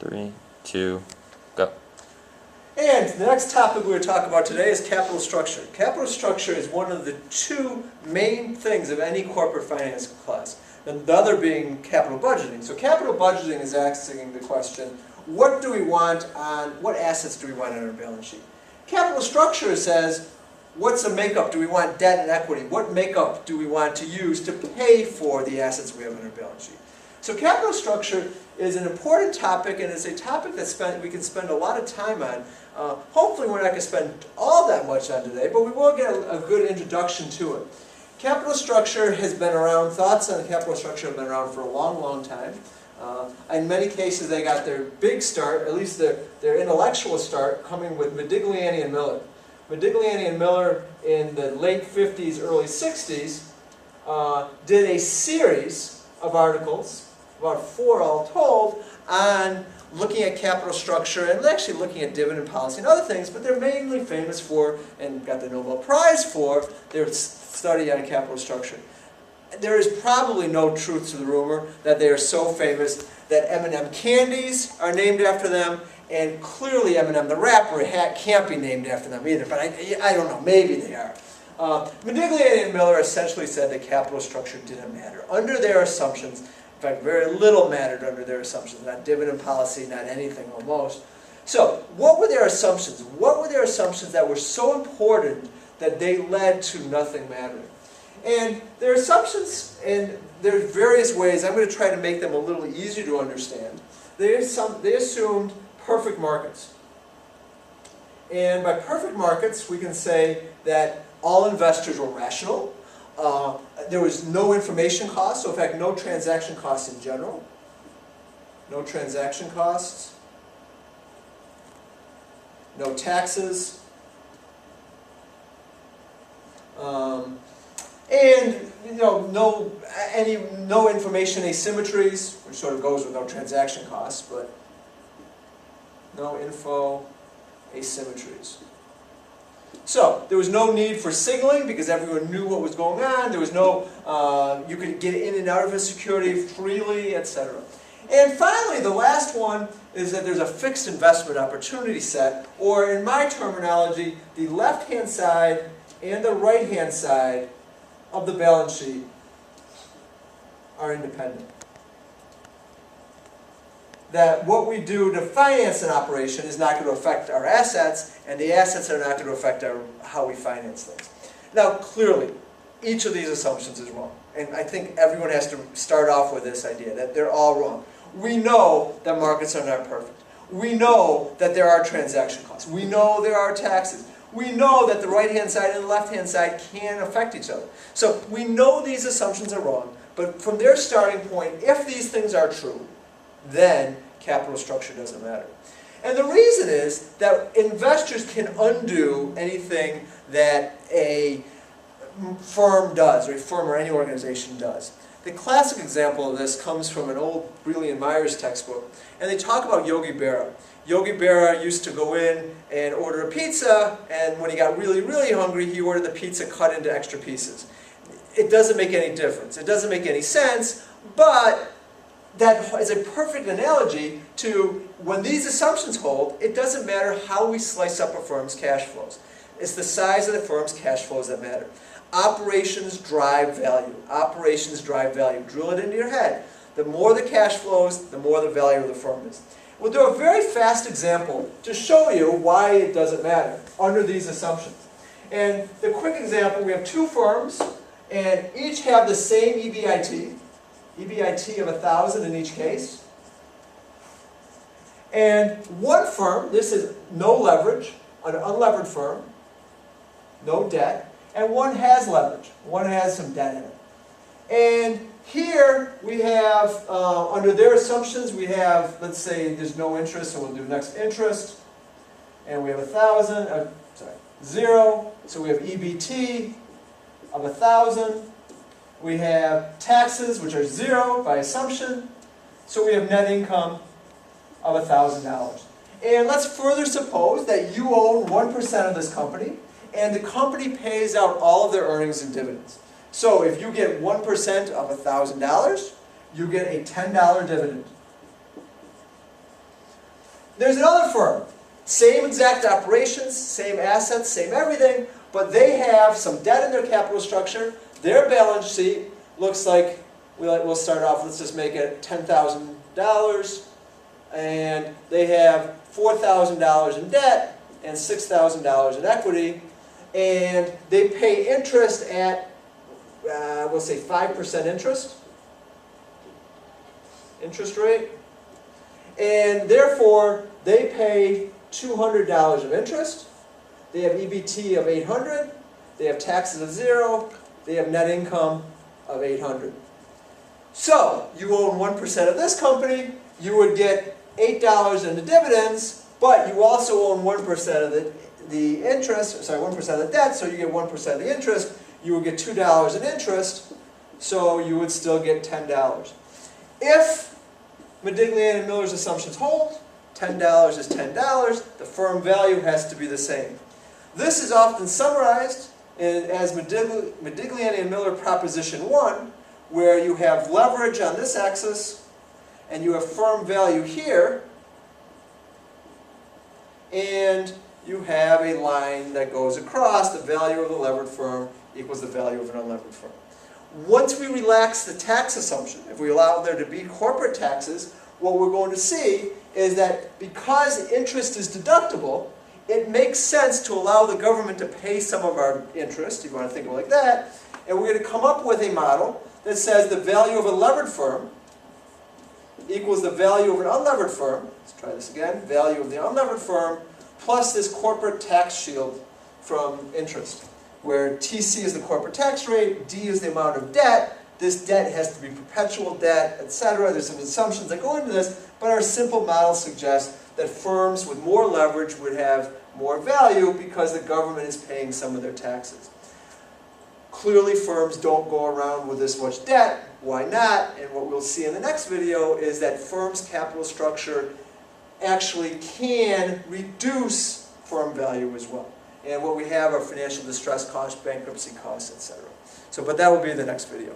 3, 2, go. And the next topic we're going to talk about today is capital structure. Capital structure is one of the two main things of any corporate finance class, and the other being capital budgeting. So capital budgeting is asking the question, what do we want on, what assets do we want on our balance sheet? Capital structure says, what's the makeup? Do we want debt and equity? What makeup do we want to use to pay for the assets we have on our balance sheet? So capital structure is an important topic, and it's a topic that we can spend a lot of time on. Hopefully we're not going to spend all that much on today, but we will get a good introduction to it. Capital structure has been around, thoughts on capital structure have been around for a long, long time. In many cases they got their big start, at least their intellectual start, coming with Modigliani and Miller. Modigliani and Miller in the late 50s, early 60s, did a series of articles, about 4 all told, on looking at capital structure and actually looking at dividend policy and other things, but they're mainly famous for, and got the Nobel Prize for, their study on capital structure. There is probably no truth to the rumor that they are so famous that M&M candies are named after them, and clearly M&M the rapper can't be named after them either, but I don't know, maybe they are. Modigliani and Miller essentially said that capital structure didn't matter. Under their assumptions, in fact, very little mattered under their assumptions, not dividend policy, not anything almost. So, what were their assumptions? What were their assumptions that were so important that they led to nothing mattering? And their assumptions, and there's various ways, I'm going to try to make them a little easier to understand. They assumed perfect markets. And by perfect markets, we can say that all investors were rational. There was no information cost, so in fact no transaction costs in general. No transaction costs. No taxes. And no information asymmetries, which sort of goes with no transaction costs, but no info asymmetries. So, there was no need for signaling because everyone knew what was going on. There was no, you could get in and out of a security freely, etc. And finally, the last one is that there's a fixed investment opportunity set, or in my terminology, the left-hand side and the right-hand side of the balance sheet are independent. That what we do to finance an operation is not going to affect our assets, and the assets are not going to affect how we finance things. Now, clearly, each of these assumptions is wrong. And I think everyone has to start off with this idea, that they're all wrong. We know that markets are not perfect. We know that there are transaction costs. We know there are taxes. We know that the right-hand side and the left-hand side can affect each other. So we know these assumptions are wrong, but from their starting point, if these things are true, then capital structure doesn't matter. And the reason is that investors can undo anything that a firm does, or a firm or any organization does. The classic example of this comes from an old Brealey and Myers textbook, and they talk about Yogi Berra. Yogi Berra used to go in and order a pizza, and when he got really, really hungry, he ordered the pizza cut into extra pieces. It doesn't make any difference. It doesn't make any sense, but that is a perfect analogy to when these assumptions hold, it doesn't matter how we slice up a firm's cash flows. It's the size of the firm's cash flows that matter. Operations drive value. Operations drive value. Drill it into your head. The more the cash flows, the more the value of the firm is. We'll do a very fast example to show you why it doesn't matter under these assumptions. And the quick example, we have two firms, and each have the same EBIT. EBIT of 1,000 in each case. And one firm, this is no leverage, an unlevered firm, no debt, and one has leverage, one has some debt in it. And here we have, under their assumptions, we have, let's say there's no interest, so we'll do next interest, and we have 1,000, 0, so we have EBT of 1,000. We have taxes, which are 0 by assumption. So we have net income of $1,000. And let's further suppose that you own 1% of this company, and the company pays out all of their earnings and dividends. So if you get 1% of $1,000, you get a $10 dividend. There's another firm, same exact operations, same assets, same everything, but they have some debt in their capital structure. Their balance sheet looks like, we'll start off, let's just make it $10,000, and they have $4,000 in debt and $6,000 in equity, and they pay interest at, we'll say 5% interest rate, and therefore they pay $200 of interest. They have EBT of 800, they have taxes of 0, they have net income of 800. So, you own 1% of this company, you would get $8 in the dividends, but you also own 1% of the interest, sorry, 1% of the debt, so you get 1% of the interest, you would get $2 in interest, so you would still get $10. If Modigliani and Miller's assumptions hold, $10 is $10, the firm value has to be the same. This is often summarized as Modigliani and Miller Proposition 1, where you have leverage on this axis, and you have firm value here, and you have a line that goes across. The value of the levered firm equals the value of an unlevered firm. Once we relax the tax assumption, if we allow there to be corporate taxes, what we're going to see is that because interest is deductible, it makes sense to allow the government to pay some of our interest, if you want to think of it like that, and we're going to come up with a model that says the value of a levered firm equals the value of an unlevered firm. Let's try this again. Value of the unlevered firm plus this corporate tax shield from interest, where TC is the corporate tax rate, D is the amount of debt. This debt has to be perpetual debt, etc. There's some assumptions that go into this, but our simple model suggests that firms with more leverage would have more value because the government is paying some of their taxes. Clearly, firms don't go around with this much debt. Why not? And what we'll see in the next video is that firms' capital structure actually can reduce firm value as well. And what we have are financial distress costs, bankruptcy costs, etc. But that will be in the next video.